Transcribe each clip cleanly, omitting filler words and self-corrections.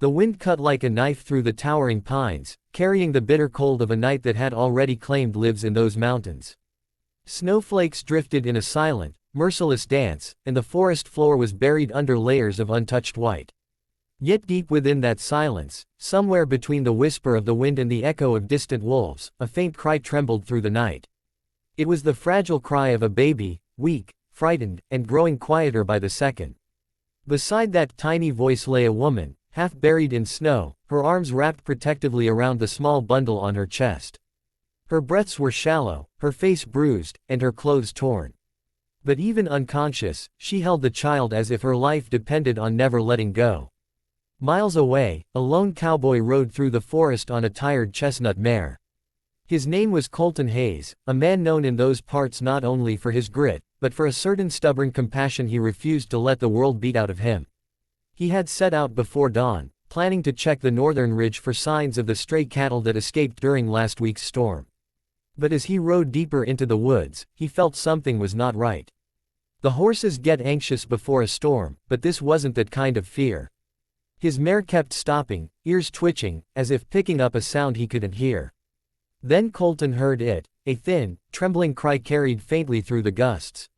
The wind cut like a knife through the towering pines, carrying the bitter cold of a night that had already claimed lives in those mountains. Snowflakes drifted in a silent, merciless dance, and the forest floor was buried under layers of untouched white. Yet deep within that silence, somewhere between the whisper of the wind and the echo of distant wolves, a faint cry trembled through the night. It was the fragile cry of a baby, weak, frightened, and growing quieter by the second. Beside that tiny voice lay a woman, half buried in snow, her arms wrapped protectively around the small bundle on her chest. Her breaths were shallow, her face bruised, and her clothes torn. But even unconscious, she held the child as if her life depended on never letting go. Miles away, a lone cowboy rode through the forest on a tired chestnut mare. His name was Colton Hayes, a man known in those parts not only for his grit, but for a certain stubborn compassion he refused to let the world beat out of him. He had set out before dawn, planning to check the northern ridge for signs of the stray cattle that escaped during last week's storm. But as he rode deeper into the woods, he felt something was not right. The horses get anxious before a storm, but this wasn't that kind of fear. His mare kept stopping, ears twitching, as if picking up a sound he couldn't hear. Then Colton heard it, a thin, trembling cry carried faintly through the gusts.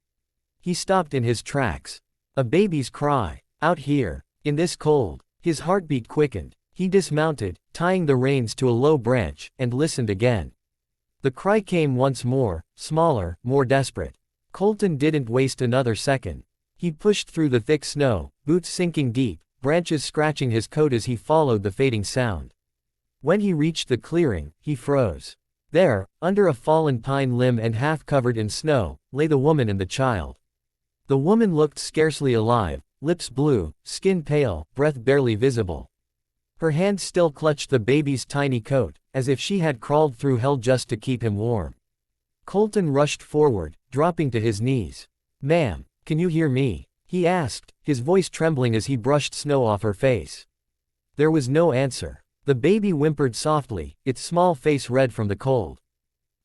He stopped in his tracks. A baby's cry, out here, in this cold. His heartbeat quickened. He dismounted, tying the reins to a low branch, and listened again. The cry came once more, smaller, more desperate. Colton didn't waste another second. He pushed through the thick snow, boots sinking deep, branches scratching his coat as he followed the fading sound. When he reached the clearing, he froze. There, under a fallen pine limb and half covered in snow, lay the woman and the child. The woman looked scarcely alive, lips blue, skin pale, breath barely visible. Her hand still clutched the baby's tiny coat, as if she had crawled through hell just to keep him warm. Colton rushed forward, dropping to his knees. "Ma'am, can you hear me?" he asked, his voice trembling as he brushed snow off her face. There was no answer. The baby whimpered softly, its small face red from the cold.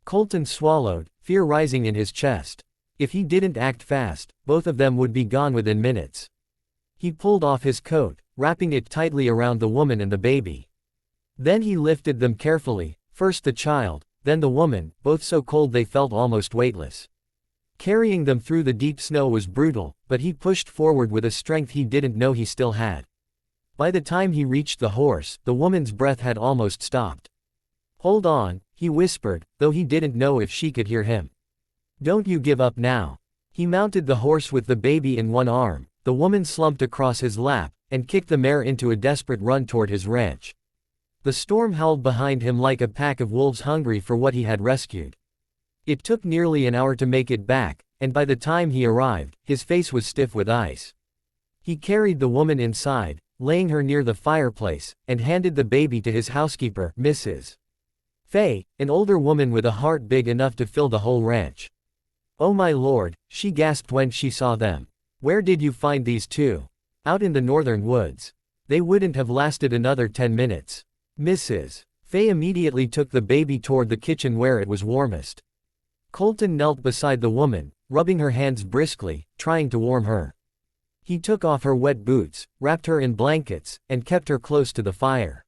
Colton swallowed, fear rising in his chest. If he didn't act fast, both of them would be gone within minutes. He pulled off his coat, wrapping it tightly around the woman and the baby. Then he lifted them carefully, first the child, then the woman, both so cold they felt almost weightless. Carrying them through the deep snow was brutal, but he pushed forward with a strength he didn't know he still had. By the time he reached the horse, the woman's breath had almost stopped. "Hold on," he whispered, though he didn't know if she could hear him. "Don't you give up now." He mounted the horse with the baby in one arm, the woman slumped across his lap, and kicked the mare into a desperate run toward his ranch. The storm howled behind him like a pack of wolves hungry for what he had rescued. It took nearly an hour to make it back, and by the time he arrived, his face was stiff with ice. He carried the woman inside, laying her near the fireplace, and handed the baby to his housekeeper, Mrs. Fay, an older woman with a heart big enough to fill the whole ranch. "Oh my lord," she gasped when she saw them. "Where did you find these two?" "Out in the northern woods. They wouldn't have lasted another 10 minutes. Mrs. Fay immediately took the baby toward the kitchen where it was warmest. Colton knelt beside the woman, rubbing her hands briskly, trying to warm her. He took off her wet boots, wrapped her in blankets, and kept her close to the fire.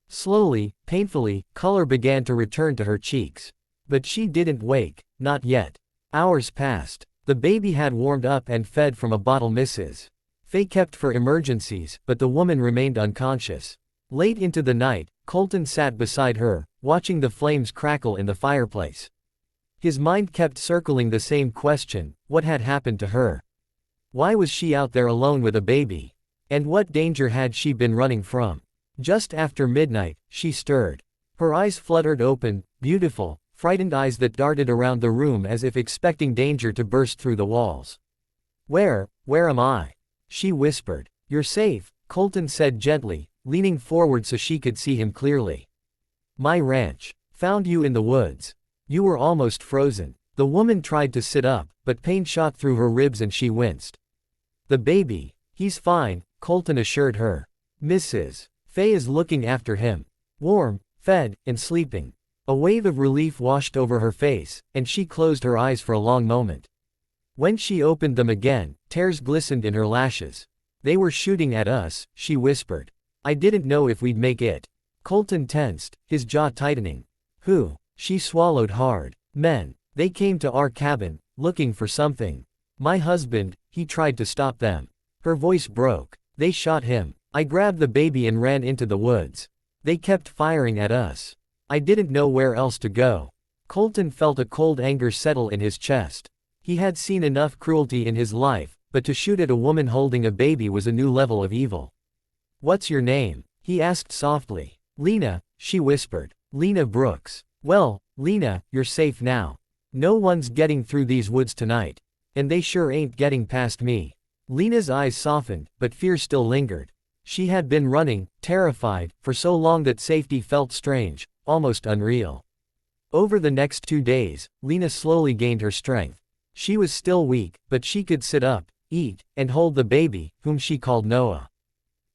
Slowly, painfully, color began to return to her cheeks. But she didn't wake, not yet. Hours passed. The baby had warmed up and fed from a bottle Mrs. Fay kept for emergencies, but the woman remained unconscious. Late into the night, Colton sat beside her, watching the flames crackle in the fireplace. His mind kept circling the same question: what had happened to her? Why was she out there alone with a baby? And what danger had she been running from? Just after midnight, she stirred. Her eyes fluttered open, beautiful, frightened eyes that darted around the room as if expecting danger to burst through the walls. Where am I?" she whispered. "You're safe," Colton said gently, leaning forward so she could see him clearly. "My ranch. Found you in the woods. You were almost frozen." The woman tried to sit up, but pain shot through her ribs and she winced. "The baby. He's fine," Colton assured her. "Mrs. Fay is looking after him. Warm, fed, and sleeping." A wave of relief washed over her face, and she closed her eyes for a long moment. When she opened them again, tears glistened in her lashes. "They were shooting at us," she whispered. I didn't know if we'd make it. Colton tensed, his jaw tightening. Who? She swallowed hard. Men. They came to our cabin, looking for something. My husband, he tried to stop them. Her voice broke. They shot him. I grabbed the baby and ran into the woods. They kept firing at us. I didn't know where else to go. Colton felt a cold anger settle in his chest. He had seen enough cruelty in his life, but to shoot at a woman holding a baby was a new level of evil. What's your name? He asked softly. Lena, she whispered. Lena Brooks. Well, Lena, you're safe now. No one's getting through these woods tonight. And they sure ain't getting past me. Lena's eyes softened, but fear still lingered. She had been running, terrified, for so long that safety felt strange, almost unreal. Over the next 2 days, Lena slowly gained her strength. She was still weak, but she could sit up, eat, and hold the baby, whom she called Noah.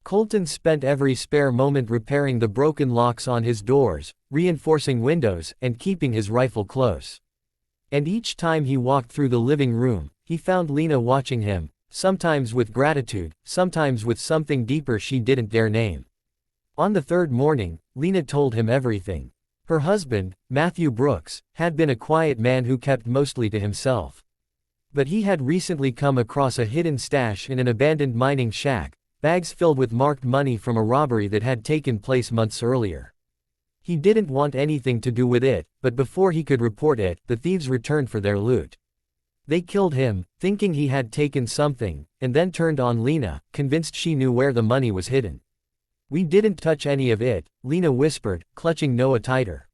Colton spent every spare moment repairing the broken locks on his doors, reinforcing windows, and keeping his rifle close. And each time he walked through the living room, he found Lena watching him, sometimes with gratitude, sometimes with something deeper she didn't dare name. On the third morning, Lena told him everything. Her husband, Matthew Brooks, had been a quiet man who kept mostly to himself. But he had recently come across a hidden stash in an abandoned mining shack, bags filled with marked money from a robbery that had taken place months earlier. He didn't want anything to do with it, but before he could report it, the thieves returned for their loot. They killed him, thinking he had taken something, and then turned on Lena, convinced she knew where the money was hidden. We didn't touch any of it, Lena whispered, clutching Noah tighter.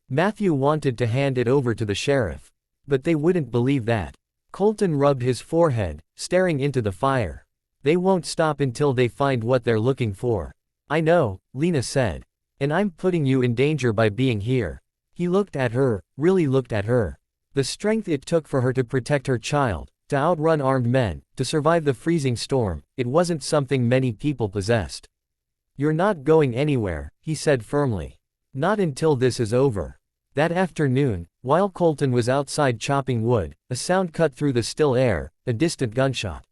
Matthew wanted to hand it over to the sheriff. But they wouldn't believe that. Colton rubbed his forehead, staring into the fire. They won't stop until they find what they're looking for. I know, Lena said. And I'm putting you in danger by being here. He looked at her, really looked at her. The strength it took for her to protect her child, to outrun armed men, to survive the freezing storm, it wasn't something many people possessed. You're not going anywhere, he said firmly. Not until this is over. That afternoon, while Colton was outside chopping wood, a sound cut through the still air, a distant gunshot.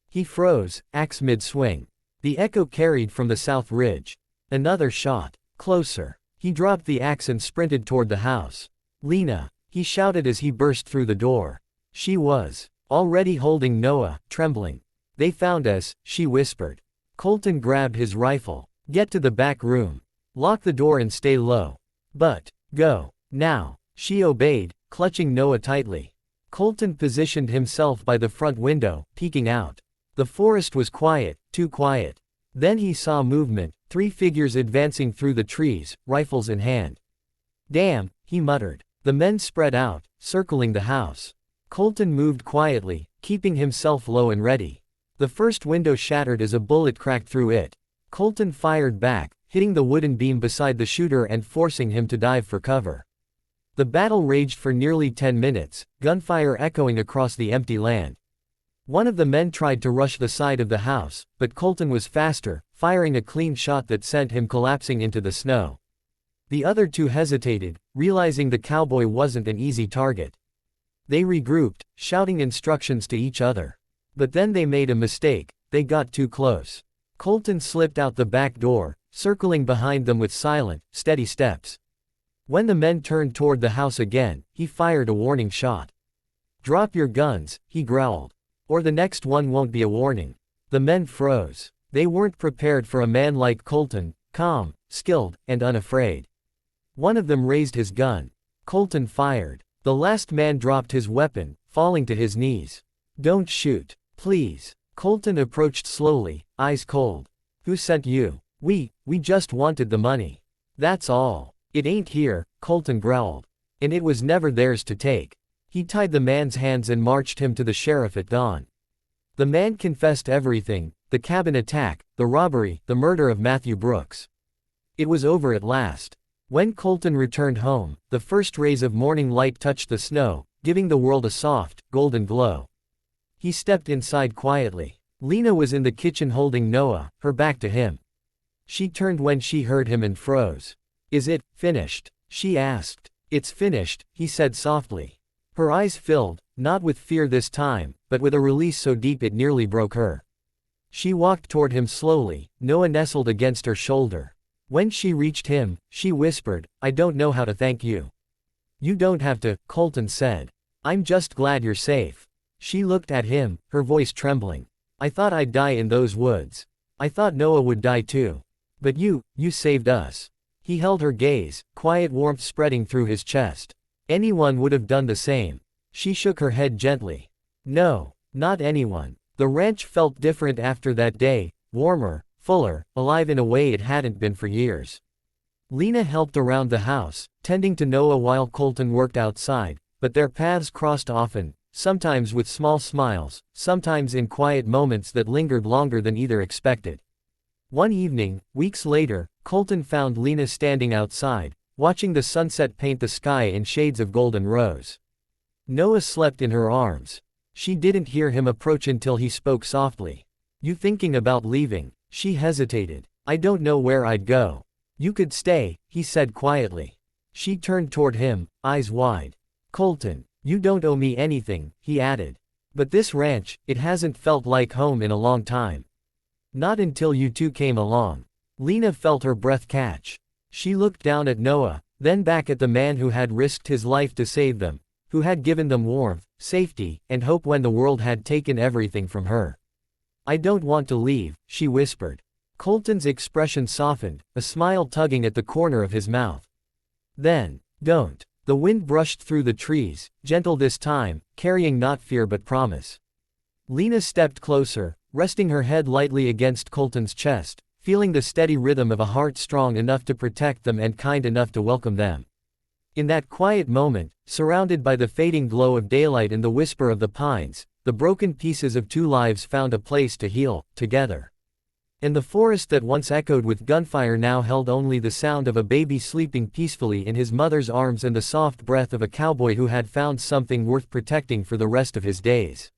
He froze, axe mid-swing. The echo carried from the south ridge. Another shot. Closer. He dropped the axe and sprinted toward the house. Lena, he shouted as he burst through the door. She was already holding Noah, trembling. They found us, she whispered. Colton grabbed his rifle. Get to the back room. Lock the door and stay low. But, go. Now. She obeyed, clutching Noah tightly. Colton positioned himself by the front window, peeking out. The forest was quiet, too quiet. Then he saw movement, 3 figures advancing through the trees, rifles in hand. Damn, he muttered. The men spread out, circling the house. Colton moved quietly, keeping himself low and ready. The first window shattered as a bullet cracked through it. Colton fired back, hitting the wooden beam beside the shooter and forcing him to dive for cover. The battle raged for nearly 10 minutes, gunfire echoing across the empty land. One of the men tried to rush the side of the house, but Colton was faster, firing a clean shot that sent him collapsing into the snow. The other 2 hesitated, realizing the cowboy wasn't an easy target. They regrouped, shouting instructions to each other. But then they made a mistake, they got too close. Colton slipped out the back door, circling behind them with silent, steady steps. When the men turned toward the house again, he fired a warning shot. Drop your guns, he growled. Or the next one won't be a warning. The men froze. They weren't prepared for a man like Colton, calm, skilled, and unafraid. One of them raised his gun. Colton fired. The last man dropped his weapon, falling to his knees. Don't shoot, please. Colton approached slowly, eyes cold. Who sent you? We just wanted the money. That's all. It ain't here, Colton growled. And it was never theirs to take. He tied the man's hands and marched him to the sheriff at dawn. The man confessed everything, the cabin attack, the robbery, the murder of Matthew Brooks. It was over at last. When Colton returned home, the first rays of morning light touched the snow, giving the world a soft, golden glow. He stepped inside quietly. Lena was in the kitchen holding Noah, her back to him. She turned when she heard him and froze. Is it finished? She asked. It's finished, he said softly. Her eyes filled, not with fear this time, but with a release so deep it nearly broke her. She walked toward him slowly, Noah nestled against her shoulder. When she reached him, she whispered, "I don't know how to thank you." "You don't have to," Colton said. "I'm just glad you're safe." She looked at him, her voice trembling. "I thought I'd die in those woods. I thought Noah would die too. But you saved us." He held her gaze, quiet warmth spreading through his chest. "Anyone would have done the same." She shook her head gently. "No, not anyone." The ranch felt different after that day, warmer, fuller, alive in a way it hadn't been for years. Lena helped around the house, tending to Noah while Colton worked outside, but their paths crossed often, sometimes with small smiles, sometimes in quiet moments that lingered longer than either expected. One evening, weeks later, Colton found Lena standing outside, watching the sunset paint the sky in shades of golden rose. Noah slept in her arms. She didn't hear him approach until he spoke softly. "You thinking about leaving?" She hesitated. "I don't know where I'd go." "You could stay," he said quietly. She turned toward him, eyes wide. "Colton, you don't owe me anything," he added. "But this ranch, it hasn't felt like home in a long time." "Not until you two came along." Lena felt her breath catch. She looked down at Noah, then back at the man who had risked his life to save them, who had given them warmth, safety, and hope when the world had taken everything from her. "I don't want to leave," she whispered. Colton's expression softened, a smile tugging at the corner of his mouth. "Then, don't." The wind brushed through the trees, gentle this time, carrying not fear but promise. Lena stepped closer, resting her head lightly against Colton's chest, feeling the steady rhythm of a heart strong enough to protect them and kind enough to welcome them. In that quiet moment, surrounded by the fading glow of daylight and the whisper of the pines, the broken pieces of two lives found a place to heal, together. And the forest that once echoed with gunfire now held only the sound of a baby sleeping peacefully in his mother's arms and the soft breath of a cowboy who had found something worth protecting for the rest of his days.